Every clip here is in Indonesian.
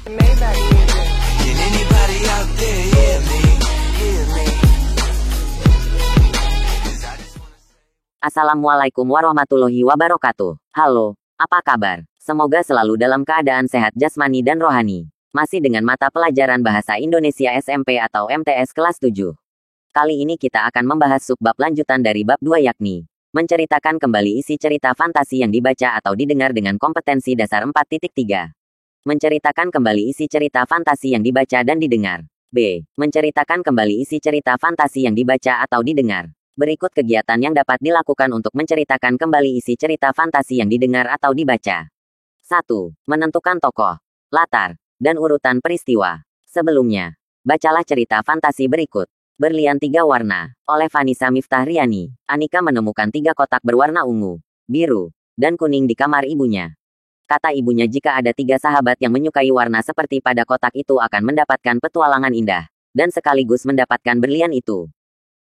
Maybach music. Can anybody out there hear me? Hear me? Assalamualaikum warahmatullahi wabarakatuh. Halo, apa kabar? Semoga selalu dalam keadaan sehat jasmani dan rohani. Masih dengan mata pelajaran Bahasa Indonesia SMP atau MTS kelas 7. Kali ini kita akan membahas subbab lanjutan dari bab 2 yakni menceritakan kembali isi cerita fantasi yang dibaca atau didengar dengan kompetensi dasar 4.3. Menceritakan kembali isi cerita fantasi yang dibaca dan didengar. B. Menceritakan kembali isi cerita fantasi yang dibaca atau didengar. Berikut kegiatan yang dapat dilakukan untuk menceritakan kembali isi cerita fantasi yang didengar atau dibaca. 1. Menentukan tokoh, latar, dan urutan peristiwa. Sebelumnya, bacalah cerita fantasi berikut. Berlian 3 warna, oleh Vanessa Miftahriani. Anika menemukan 3 kotak berwarna ungu, biru, dan kuning di kamar ibunya. Kata ibunya jika ada 3 sahabat yang menyukai warna seperti pada kotak itu akan mendapatkan petualangan indah, dan sekaligus mendapatkan berlian itu.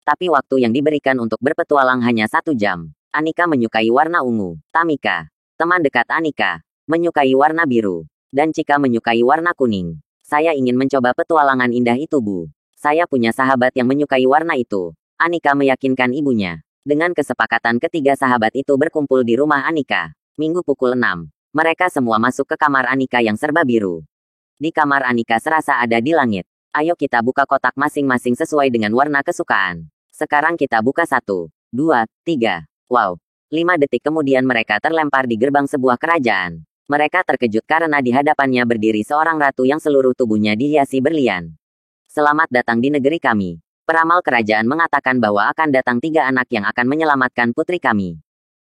Tapi waktu yang diberikan untuk berpetualang hanya 1 jam. Anika menyukai warna ungu. Tamika, teman dekat Anika, menyukai warna biru. Dan Cika menyukai warna kuning. Saya ingin mencoba petualangan indah itu, Bu. Saya punya sahabat yang menyukai warna itu. Anika meyakinkan ibunya. Dengan kesepakatan ketiga sahabat itu berkumpul di rumah Anika. Minggu pukul 6. Mereka semua masuk ke kamar Anika yang serba biru. Di kamar Anika serasa ada di langit. Ayo kita buka kotak masing-masing sesuai dengan warna kesukaan. Sekarang kita buka 1, 2, 3. Wow. 5 detik kemudian mereka terlempar di gerbang sebuah kerajaan. Mereka terkejut karena di hadapannya berdiri seorang ratu yang seluruh tubuhnya dihiasi berlian. Selamat datang di negeri kami. Peramal kerajaan mengatakan bahwa akan datang 3 anak yang akan menyelamatkan putri kami.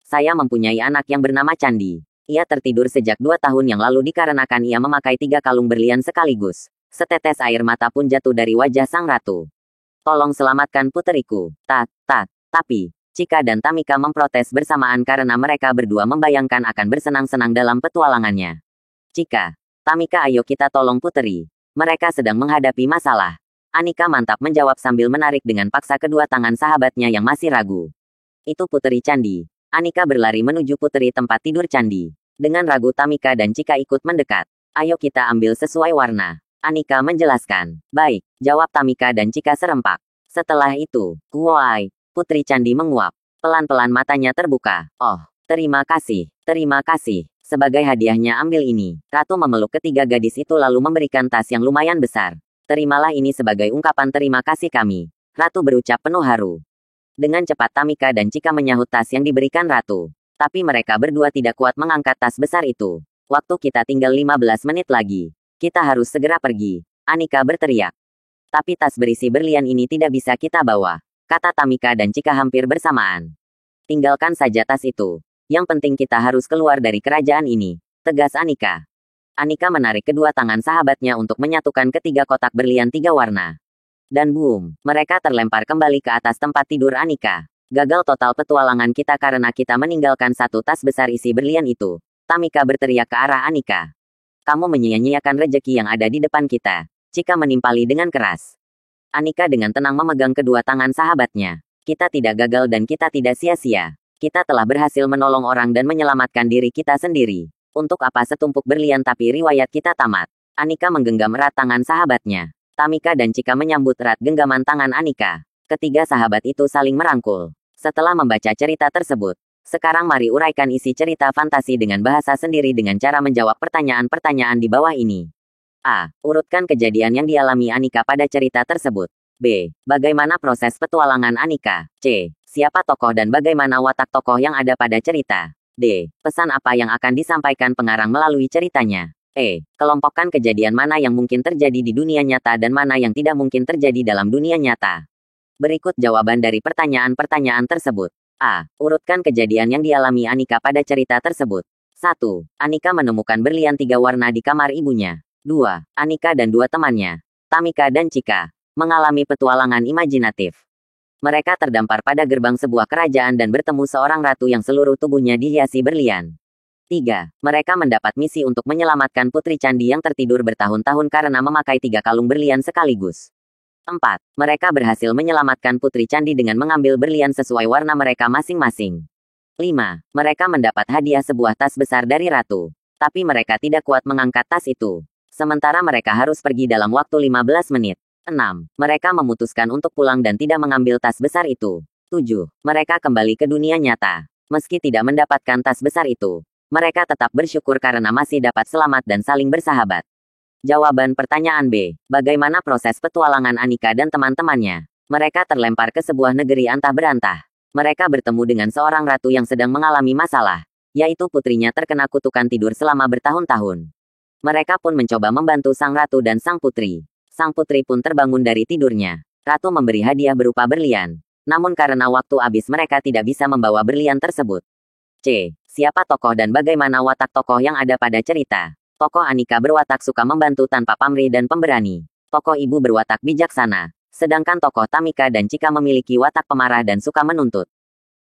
Saya mempunyai anak yang bernama Candi. Ia tertidur sejak 2 tahun yang lalu dikarenakan ia memakai 3 kalung berlian sekaligus. Setetes air mata pun jatuh dari wajah sang ratu. Tolong selamatkan puteriku. Tapi, Cika dan Tamika memprotes bersamaan karena mereka berdua membayangkan akan bersenang-senang dalam petualangannya. Cika, Tamika, ayo kita tolong puteri. Mereka sedang menghadapi masalah. Anika mantap menjawab sambil menarik dengan paksa kedua tangan sahabatnya yang masih ragu. Itu puteri Candi. Anika berlari menuju puteri tempat tidur Candi. Dengan ragu Tamika dan Cika ikut mendekat. Ayo kita ambil sesuai warna. Anika menjelaskan. Baik, jawab Tamika dan Cika serempak. Setelah itu, woi, putri Candi menguap. Pelan-pelan matanya terbuka. Oh, terima kasih. Terima kasih. Sebagai hadiahnya ambil ini. Ratu memeluk ketiga gadis itu lalu memberikan tas yang lumayan besar. Terimalah ini sebagai ungkapan terima kasih kami. Ratu berucap penuh haru. Dengan cepat Tamika dan Cika menyahut tas yang diberikan Ratu. Tapi mereka berdua tidak kuat mengangkat tas besar itu. Waktu kita tinggal 15 menit lagi. Kita harus segera pergi. Anika berteriak. Tapi tas berisi berlian ini tidak bisa kita bawa. Kata Tamika dan Cika hampir bersamaan. Tinggalkan saja tas itu. Yang penting kita harus keluar dari kerajaan ini. Tegas Anika. Anika menarik kedua tangan sahabatnya untuk menyatukan ketiga kotak berlian 3 warna. Dan boom, mereka terlempar kembali ke atas tempat tidur Anika. Gagal total petualangan kita karena kita meninggalkan 1 tas besar isi berlian itu. Tamika berteriak ke arah Anika. Kamu menyia-nyiakan rejeki yang ada di depan kita. Cika menimpali dengan keras. Anika dengan tenang memegang kedua tangan sahabatnya. Kita tidak gagal dan kita tidak sia-sia. Kita telah berhasil menolong orang dan menyelamatkan diri kita sendiri. Untuk apa setumpuk berlian tapi riwayat kita tamat. Anika menggenggam erat tangan sahabatnya. Tamika dan Cika menyambut erat genggaman tangan Anika. Ketiga sahabat itu saling merangkul. Setelah membaca cerita tersebut, sekarang mari uraikan isi cerita fantasi dengan bahasa sendiri dengan cara menjawab pertanyaan-pertanyaan di bawah ini. A. Urutkan kejadian yang dialami Anika pada cerita tersebut. B. Bagaimana proses petualangan Anika? C. Siapa tokoh dan bagaimana watak tokoh yang ada pada cerita? D. Pesan apa yang akan disampaikan pengarang melalui ceritanya? E. Kelompokkan kejadian mana yang mungkin terjadi di dunia nyata dan mana yang tidak mungkin terjadi dalam dunia nyata. Berikut jawaban dari pertanyaan-pertanyaan tersebut. A. Urutkan kejadian yang dialami Anika pada cerita tersebut. 1. Anika menemukan berlian 3 warna di kamar ibunya. 2. Anika dan 2 temannya, Tamika dan Cika, mengalami petualangan imajinatif. Mereka terdampar pada gerbang sebuah kerajaan dan bertemu seorang ratu yang seluruh tubuhnya dihiasi berlian. 3. Mereka mendapat misi untuk menyelamatkan putri Candi yang tertidur bertahun-tahun karena memakai 3 kalung berlian sekaligus. 4. Mereka berhasil menyelamatkan putri Candi dengan mengambil berlian sesuai warna mereka masing-masing. 5. Mereka mendapat hadiah sebuah tas besar dari ratu. Tapi mereka tidak kuat mengangkat tas itu. Sementara mereka harus pergi dalam waktu 15 menit. 6. Mereka memutuskan untuk pulang dan tidak mengambil tas besar itu. 7. Mereka kembali ke dunia nyata. Meski tidak mendapatkan tas besar itu, mereka tetap bersyukur karena masih dapat selamat dan saling bersahabat. Jawaban pertanyaan B. Bagaimana proses petualangan Anika dan teman-temannya? Mereka terlempar ke sebuah negeri antah berantah. Mereka bertemu dengan seorang ratu yang sedang mengalami masalah, yaitu putrinya terkena kutukan tidur selama bertahun-tahun. Mereka pun mencoba membantu sang ratu dan sang putri. Sang putri pun terbangun dari tidurnya. Ratu memberi hadiah berupa berlian. Namun karena waktu habis mereka tidak bisa membawa berlian tersebut. C. Siapa tokoh dan bagaimana watak tokoh yang ada pada cerita? Tokoh Anika berwatak suka membantu tanpa pamrih dan pemberani. Tokoh ibu berwatak bijaksana. Sedangkan tokoh Tamika dan Chika memiliki watak pemarah dan suka menuntut.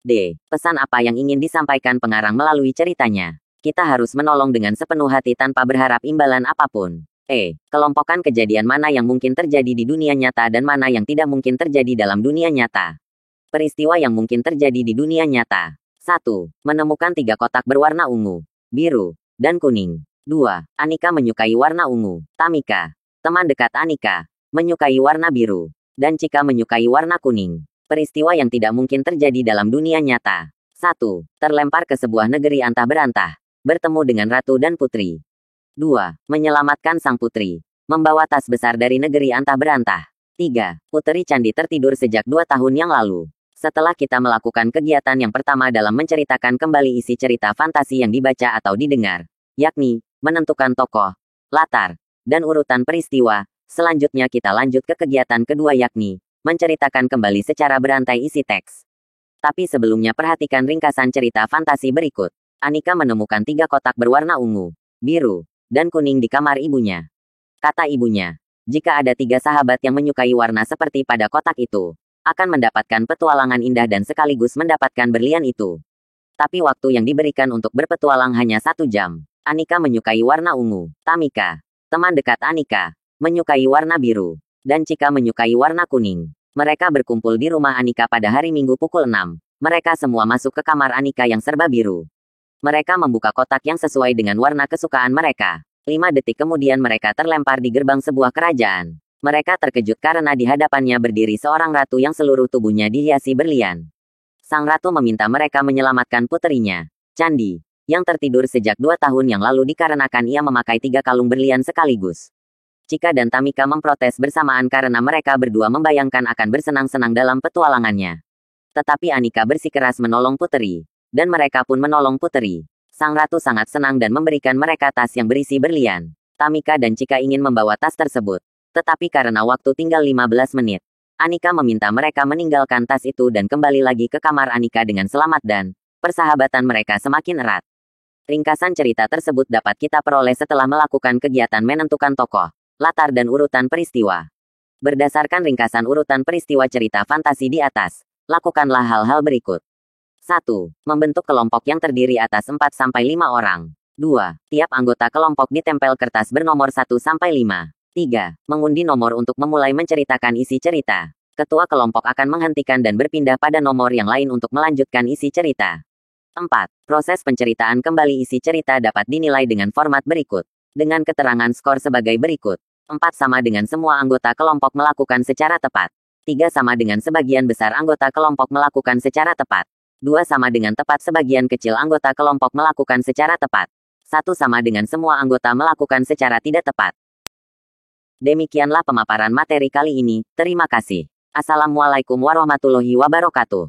D. Pesan apa yang ingin disampaikan pengarang melalui ceritanya? Kita harus menolong dengan sepenuh hati tanpa berharap imbalan apapun. E. Kelompokkan kejadian mana yang mungkin terjadi di dunia nyata dan mana yang tidak mungkin terjadi dalam dunia nyata. Peristiwa yang mungkin terjadi di dunia nyata. 1. Menemukan 3 kotak berwarna ungu, biru, dan kuning. 2. Anika menyukai warna ungu. Tamika, teman dekat Anika, menyukai warna biru. Dan Chika menyukai warna kuning. Peristiwa yang tidak mungkin terjadi dalam dunia nyata. 1. Terlempar ke sebuah negeri antah berantah. Bertemu dengan ratu dan putri. 2. Menyelamatkan sang putri. Membawa tas besar dari negeri antah berantah. 3. Puteri Candi tertidur sejak 2 tahun yang lalu. Setelah kita melakukan kegiatan yang pertama dalam menceritakan kembali isi cerita fantasi yang dibaca atau didengar, yakni menentukan tokoh, latar, dan urutan peristiwa, selanjutnya kita lanjut ke kegiatan kedua yakni menceritakan kembali secara berantai isi teks. Tapi sebelumnya perhatikan ringkasan cerita fantasi berikut. Anika menemukan 3 kotak berwarna ungu, biru, dan kuning di kamar ibunya. Kata ibunya, jika ada 3 sahabat yang menyukai warna seperti pada kotak itu, akan mendapatkan petualangan indah dan sekaligus mendapatkan berlian itu. Tapi waktu yang diberikan untuk berpetualang hanya 1 jam. Anika menyukai warna ungu. Tamika, teman dekat Anika, menyukai warna biru. Dan Chika menyukai warna kuning. Mereka berkumpul di rumah Anika pada hari Minggu pukul 6. Mereka semua masuk ke kamar Anika yang serba biru. Mereka membuka kotak yang sesuai dengan warna kesukaan mereka. 5 detik kemudian mereka terlempar di gerbang sebuah kerajaan. Mereka terkejut karena di hadapannya berdiri seorang ratu yang seluruh tubuhnya dihiasi berlian. Sang ratu meminta mereka menyelamatkan puterinya, Candi, yang tertidur sejak 2 tahun yang lalu dikarenakan ia memakai 3 kalung berlian sekaligus. Chika dan Tamika memprotes bersamaan karena mereka berdua membayangkan akan bersenang-senang dalam petualangannya. Tetapi Anika bersikeras menolong puteri, dan mereka pun menolong puteri. Sang ratu sangat senang dan memberikan mereka tas yang berisi berlian. Tamika dan Chika ingin membawa tas tersebut. Tetapi karena waktu tinggal 15 menit, Anika meminta mereka meninggalkan tas itu dan kembali lagi ke kamar Anika dengan selamat dan persahabatan mereka semakin erat. Ringkasan cerita tersebut dapat kita peroleh setelah melakukan kegiatan menentukan tokoh, latar dan urutan peristiwa. Berdasarkan ringkasan urutan peristiwa cerita fantasi di atas, lakukanlah hal-hal berikut. 1. Membentuk kelompok yang terdiri atas 4-5 orang. 2. Tiap anggota kelompok ditempel kertas bernomor 1-5. 3. Mengundi nomor untuk memulai menceritakan isi cerita. Ketua kelompok akan menghentikan dan berpindah pada nomor yang lain untuk melanjutkan isi cerita. 4. Proses penceritaan kembali isi cerita dapat dinilai dengan format berikut. Dengan keterangan skor sebagai berikut. 4 sama dengan semua anggota kelompok melakukan secara tepat. 3 sama dengan sebagian besar anggota kelompok melakukan secara tepat. 2 sama dengan tepat sebagian kecil anggota kelompok melakukan secara tepat. 1 sama dengan semua anggota melakukan secara tidak tepat. Demikianlah pemaparan materi kali ini. Terima kasih. Assalamualaikum warahmatullahi wabarakatuh.